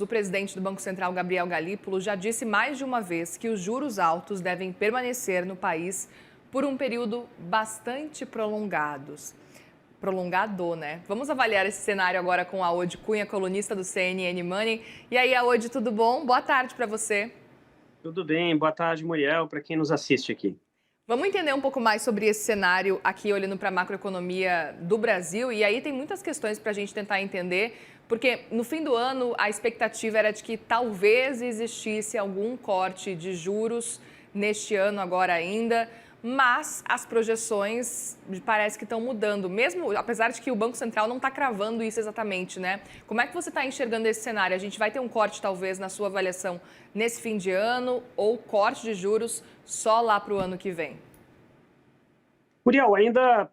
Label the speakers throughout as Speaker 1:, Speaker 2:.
Speaker 1: O presidente do Banco Central, Gabriel Galípolo, já disse mais de uma vez que os juros altos devem permanecer no país por um período bastante prolongado, né? Vamos avaliar esse cenário agora com a Aode Cunha, colunista do CNN Money. E aí, Aode, tudo bom? Boa tarde para você.
Speaker 2: Tudo bem, boa tarde, Muriel, para quem nos assiste aqui.
Speaker 1: Vamos entender um pouco mais sobre esse cenário aqui, olhando para a macroeconomia do Brasil. E aí tem muitas questões para a gente tentar entender, porque no fim do ano a expectativa era de que talvez existisse algum corte de juros neste ano agora ainda, mas as projeções parece que estão mudando, mesmo apesar de que o Banco Central não está cravando isso exatamente, né? Como é que você está enxergando esse cenário? A gente vai ter um corte talvez na sua avaliação nesse fim de ano ou corte de juros só lá para o ano que vem?
Speaker 2: Muriel, ainda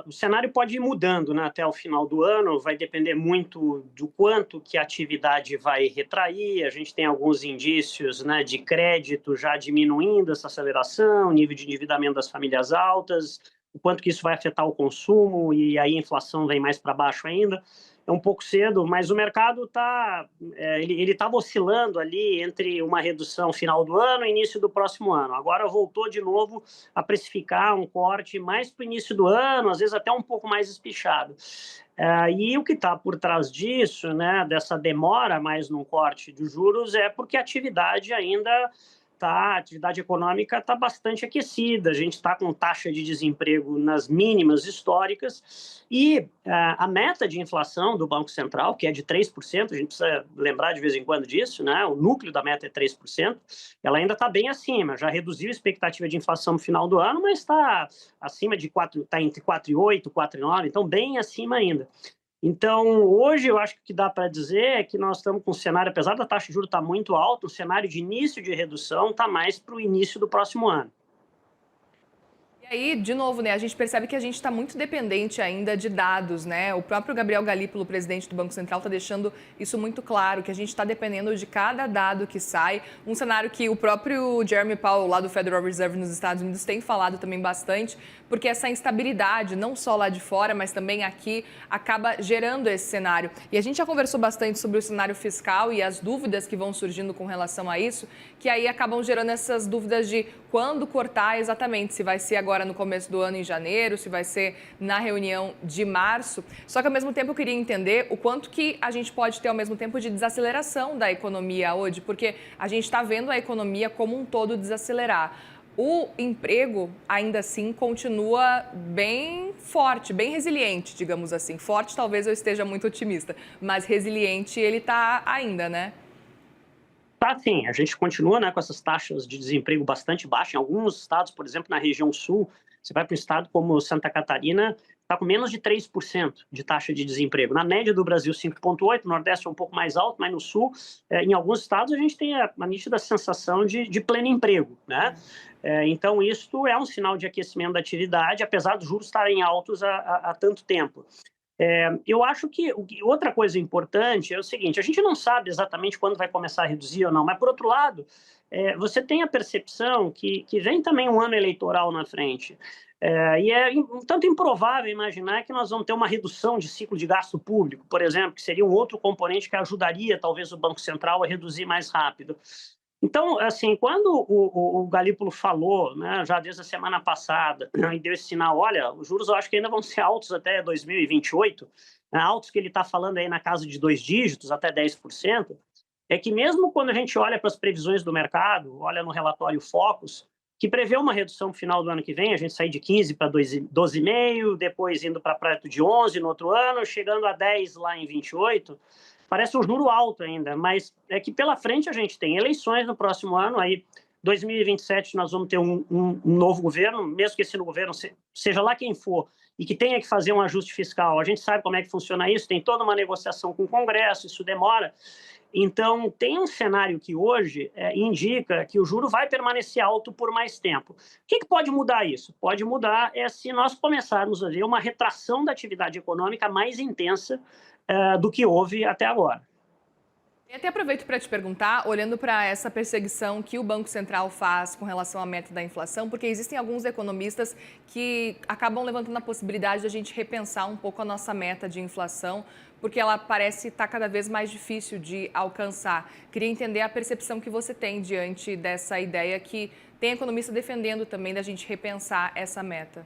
Speaker 2: o cenário pode ir mudando, né, até o final do ano, vai depender muito do quanto que a atividade vai retrair. A gente tem alguns indícios, né, de crédito já diminuindo essa aceleração, nível de endividamento das famílias altas, o quanto que isso vai afetar o consumo e aí a inflação vem mais para baixo ainda. É um pouco cedo, mas o mercado ele estava oscilando ali entre uma redução final do ano e início do próximo ano. Agora voltou de novo a precificar um corte mais para o início do ano, às vezes até um pouco mais espichado. E o que está por trás disso, né, dessa demora mais num corte de juros, é porque a atividade ainda a atividade econômica está bastante aquecida, a gente está com taxa de desemprego nas mínimas históricas e a meta de inflação do Banco Central, que é de 3%, a gente precisa lembrar de vez em quando disso, né? O núcleo da meta é 3%, ela ainda está bem acima, já reduziu a expectativa de inflação no final do ano, mas está acima de 4, está entre 4,8 e 4,9, então bem acima ainda. Então, hoje eu acho que o que dá para dizer é que nós estamos com um cenário, apesar da taxa de juros estar muito alta, o cenário de início de redução está mais para o início do próximo ano.
Speaker 1: E aí, de novo, né, a gente percebe que a gente está muito dependente ainda de dados, né? O próprio Gabriel Galípolo, presidente do Banco Central, está deixando isso muito claro, que a gente está dependendo de cada dado que sai. Um cenário que o próprio Jeremy Powell, lá do Federal Reserve nos Estados Unidos, tem falado também bastante, porque essa instabilidade, não só lá de fora, mas também aqui, acaba gerando esse cenário. E a gente já conversou bastante sobre o cenário fiscal e as dúvidas que vão surgindo com relação a isso, que aí acabam gerando essas dúvidas de quando cortar exatamente, se vai ser agora no começo do ano, em janeiro, se vai ser na reunião de março. Só que, ao mesmo tempo, eu queria entender o quanto que a gente pode ter, ao mesmo tempo, de desaceleração da economia hoje, porque a gente está vendo a economia como um todo desacelerar. O emprego, ainda assim, continua bem forte, bem resiliente, digamos assim. Forte, talvez eu esteja muito otimista, mas resiliente ele está ainda, né?
Speaker 2: Tá, sim, a gente continua, né, com essas taxas de desemprego bastante baixas. Em alguns estados, por exemplo, na região sul, você vai para um estado como Santa Catarina, está com menos de 3% de taxa de desemprego. Na média do Brasil, 5,8%, no Nordeste é um pouco mais alto, mas no Sul, em alguns estados, a gente tem a nítida sensação de pleno emprego, né? Então, isso é um sinal de aquecimento da atividade, apesar dos juros estarem altos há tanto tempo. Eu acho que outra coisa importante é o seguinte: a gente não sabe exatamente quando vai começar a reduzir ou não, mas, por outro lado, você tem a percepção que vem também um ano eleitoral na frente. E é um tanto improvável imaginar que nós vamos ter uma redução de ciclo de gasto público, por exemplo, que seria um outro componente que ajudaria, talvez, o Banco Central a reduzir mais rápido. Então, assim, quando o Galípolo falou, né, já desde a semana passada, e deu esse sinal, olha, os juros eu acho que ainda vão ser altos até 2028, né, altos que ele está falando aí na casa de 2 dígitos, até 10%, é que mesmo quando a gente olha para as previsões do mercado, olha no relatório Focus, que prevê uma redução no final do ano que vem, a gente sair de 15 para 12,5, depois indo para perto de 11 no outro ano, chegando a 10 lá em 28, parece um juro alto ainda, mas é que pela frente a gente tem eleições no próximo ano, aí 2027 nós vamos ter um novo governo, mesmo que esse governo seja lá quem for, e que tenha que fazer um ajuste fiscal. A gente sabe como é que funciona isso, tem toda uma negociação com o Congresso, isso demora. Então, tem um cenário que hoje indica que o juro vai permanecer alto por mais tempo. O que pode mudar isso? Pode mudar se nós começarmos a ver uma retração da atividade econômica mais intensa do que houve até agora.
Speaker 1: E até aproveito para te perguntar, olhando para essa perseguição que o Banco Central faz com relação à meta da inflação, porque existem alguns economistas que acabam levantando a possibilidade de a gente repensar um pouco a nossa meta de inflação, porque ela parece estar cada vez mais difícil de alcançar. Queria entender a percepção que você tem diante dessa ideia que tem economista defendendo também da gente repensar essa meta.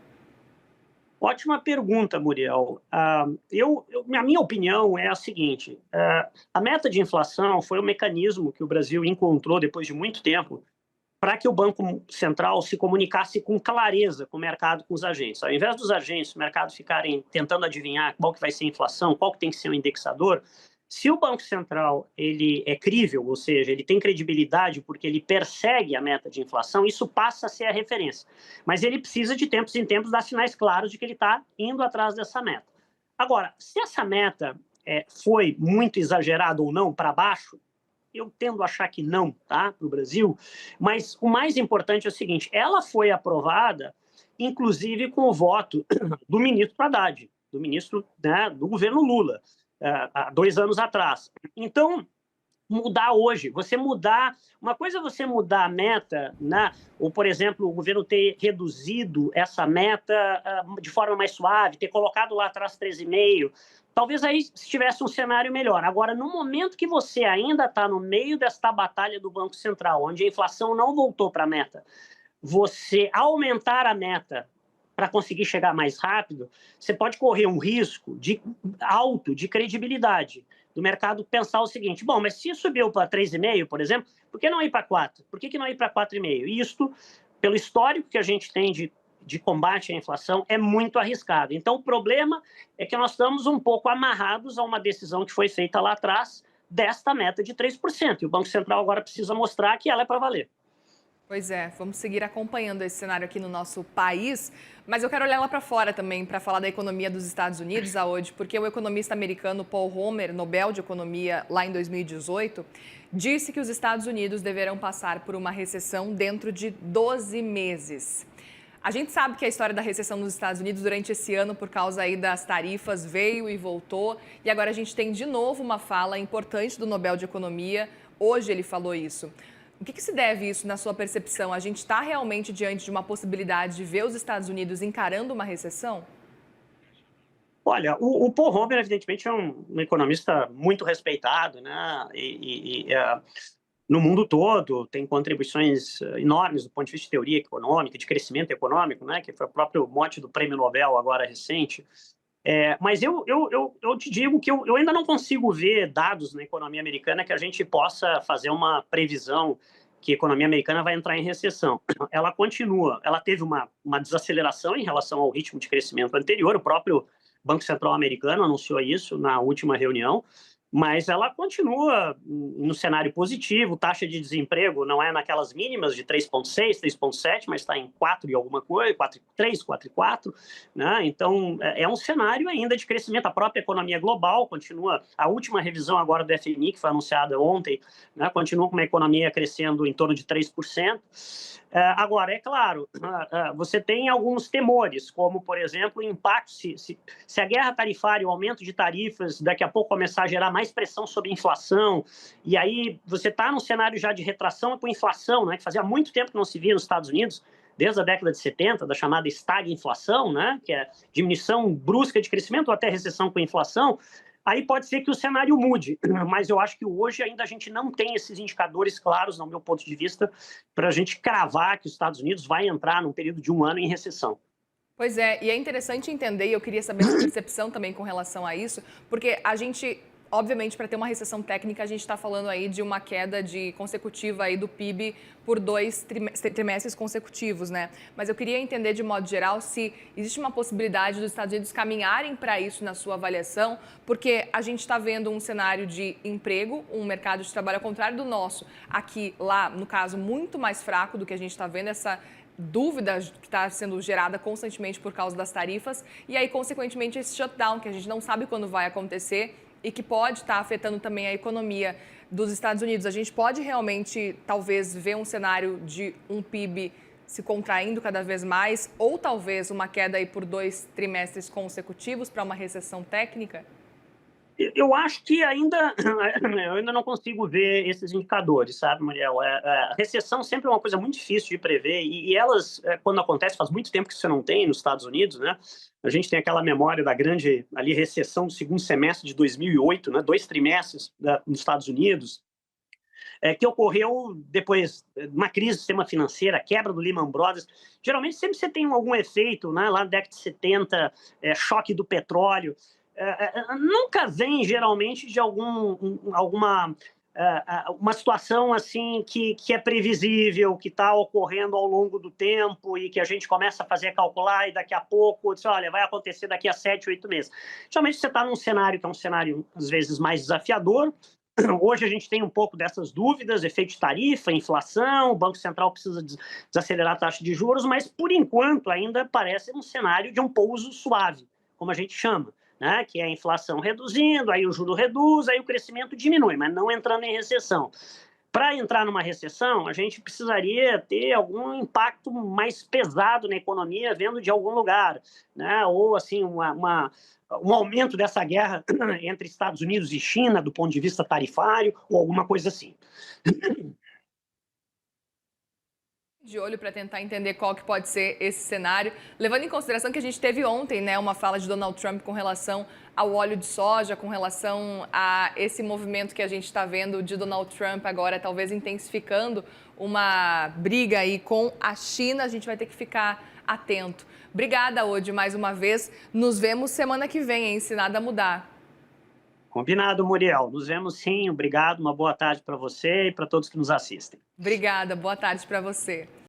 Speaker 2: Ótima pergunta, Muriel. A minha opinião é a seguinte: a meta de inflação foi um mecanismo que o Brasil encontrou depois de muito tempo para que o Banco Central se comunicasse com clareza com o mercado, com os agentes. Ao invés dos agentes do mercado ficarem tentando adivinhar qual que vai ser a inflação, qual que tem que ser o indexador, se o Banco Central ele é crível, ou seja, ele tem credibilidade porque ele persegue a meta de inflação, isso passa a ser a referência. Mas ele precisa de tempos em tempos dar sinais claros de que ele está indo atrás dessa meta. Agora, se essa meta foi muito exagerada ou não para baixo, eu tendo a achar que não, tá, para o Brasil, mas o mais importante é o seguinte: ela foi aprovada, inclusive com o voto do ministro Haddad, do ministro, né, do governo Lula, há 2 anos atrás. Então, mudar hoje, uma coisa é você mudar a meta, né? Ou, por exemplo, o governo ter reduzido essa meta de forma mais suave, ter colocado lá atrás 13,5, talvez aí estivesse um cenário melhor. Agora, no momento que você ainda está no meio desta batalha do Banco Central, onde a inflação não voltou para a meta, você aumentar a meta para conseguir chegar mais rápido, você pode correr um risco alto de credibilidade do mercado pensar o seguinte: bom, mas se subiu para 3,5, por exemplo, por que não ir para 4? Por que não ir para 4,5? E isto, pelo histórico que a gente tem de combate à inflação, é muito arriscado. Então, o problema é que nós estamos um pouco amarrados a uma decisão que foi feita lá atrás desta meta de 3%. E o Banco Central agora precisa mostrar que ela é para valer.
Speaker 1: Pois é, vamos seguir acompanhando esse cenário aqui no nosso país, mas eu quero olhar lá para fora também para falar da economia dos Estados Unidos, Aode, porque o economista americano Paul Romer, Nobel de Economia lá em 2018, disse que os Estados Unidos deverão passar por uma recessão dentro de 12 meses. A gente sabe que a história da recessão nos Estados Unidos durante esse ano, por causa aí das tarifas, veio e voltou, e agora a gente tem de novo uma fala importante do Nobel de Economia. Hoje ele falou isso. O que se deve isso na sua percepção? A gente está realmente diante de uma possibilidade de ver os Estados Unidos encarando uma recessão?
Speaker 2: Olha, o Paul Romer, evidentemente, é um economista muito respeitado, né? No mundo todo, tem contribuições enormes do ponto de vista de teoria econômica, de crescimento econômico, né? Que foi o próprio mote do Prêmio Nobel agora recente. Mas eu te digo que eu ainda não consigo ver dados na economia americana que a gente possa fazer uma previsão que a economia americana vai entrar em recessão. Ela continua, ela teve uma desaceleração em relação ao ritmo de crescimento anterior, o próprio Banco Central americano anunciou isso na última reunião, mas ela continua no cenário positivo, taxa de desemprego não é naquelas mínimas de 3,6, 3,7, mas está em 4 e alguma coisa, 4,3, 4,4, né? Então, é um cenário ainda de crescimento. A própria economia global continua, a última revisão agora do FMI, que foi anunciada ontem, né, continua com uma economia crescendo em torno de 3%. Agora, é claro, você tem alguns temores, como, por exemplo, o impacto, se a guerra tarifária, o aumento de tarifas, daqui a pouco começar a gerar mais pressão sobre a inflação, e aí você está num cenário já de retração com inflação, né, que fazia muito tempo que não se via nos Estados Unidos, desde a década de 70, da chamada estagflação, né, que é diminuição brusca de crescimento ou até recessão com inflação. Aí pode ser que o cenário mude, mas eu acho que hoje ainda a gente não tem esses indicadores claros, no meu ponto de vista, para a gente cravar que os Estados Unidos vai entrar num período de 1 ano em recessão.
Speaker 1: Pois é, e é interessante entender, e eu queria saber a sua percepção também com relação a isso, porque a gente, obviamente, para ter uma recessão técnica, a gente está falando aí de uma queda consecutiva aí do PIB por 2 trimestres consecutivos, né? Mas eu queria entender, de modo geral, se existe uma possibilidade dos Estados Unidos caminharem para isso na sua avaliação, porque a gente está vendo um cenário de emprego, um mercado de trabalho ao contrário do nosso, aqui, lá, no caso, muito mais fraco do que a gente está vendo, essa dúvida que está sendo gerada constantemente por causa das tarifas, e aí, consequentemente, esse shutdown, que a gente não sabe quando vai acontecer e que pode estar afetando também a economia dos Estados Unidos. A gente pode realmente, talvez, ver um cenário de um PIB se contraindo cada vez mais, ou talvez uma queda aí por 2 trimestres consecutivos para uma recessão técnica?
Speaker 2: Eu acho que ainda eu ainda não consigo ver esses indicadores, sabe, Muriel? A recessão sempre é uma coisa muito difícil de prever e elas, quando acontece, faz muito tempo que você não tem nos Estados Unidos, né? A gente tem aquela memória da grande ali recessão do segundo semestre de 2008, né? 2 trimestres nos Estados Unidos, que ocorreu depois de uma crise do sistema financeiro, a quebra do Lehman Brothers. Geralmente sempre você tem algum efeito, né? Lá na década de 70, choque do petróleo. Nunca vem geralmente de alguma uma situação assim que é previsível, que está ocorrendo ao longo do tempo e que a gente começa a fazer calcular e daqui a pouco diz, olha, vai acontecer daqui a 7, 8 meses. Geralmente você está num cenário que é um cenário às vezes mais desafiador. Hoje a gente tem um pouco dessas dúvidas, efeito de tarifa, inflação, o Banco Central precisa desacelerar a taxa de juros, mas por enquanto ainda parece um cenário de um pouso suave, como a gente chama. Né, que é a inflação reduzindo, aí o juro reduz, aí o crescimento diminui, mas não entrando em recessão. Para entrar numa recessão, a gente precisaria ter algum impacto mais pesado na economia, vendo de algum lugar, né, ou assim, um aumento dessa guerra entre Estados Unidos e China, do ponto de vista tarifário, ou alguma coisa assim.
Speaker 1: De olho para tentar entender qual que pode ser esse cenário, levando em consideração que a gente teve ontem, né, uma fala de Donald Trump com relação ao óleo de soja, com relação a esse movimento que a gente está vendo de Donald Trump agora talvez intensificando uma briga aí com a China. A gente vai ter que ficar atento. Obrigada, Odi, mais uma vez. Nos vemos semana que vem, hein, se nada mudar.
Speaker 2: Combinado, Muriel. Nos vemos sim. Obrigado. Uma boa tarde para você e para todos que nos assistem.
Speaker 1: Obrigada. Boa tarde para você.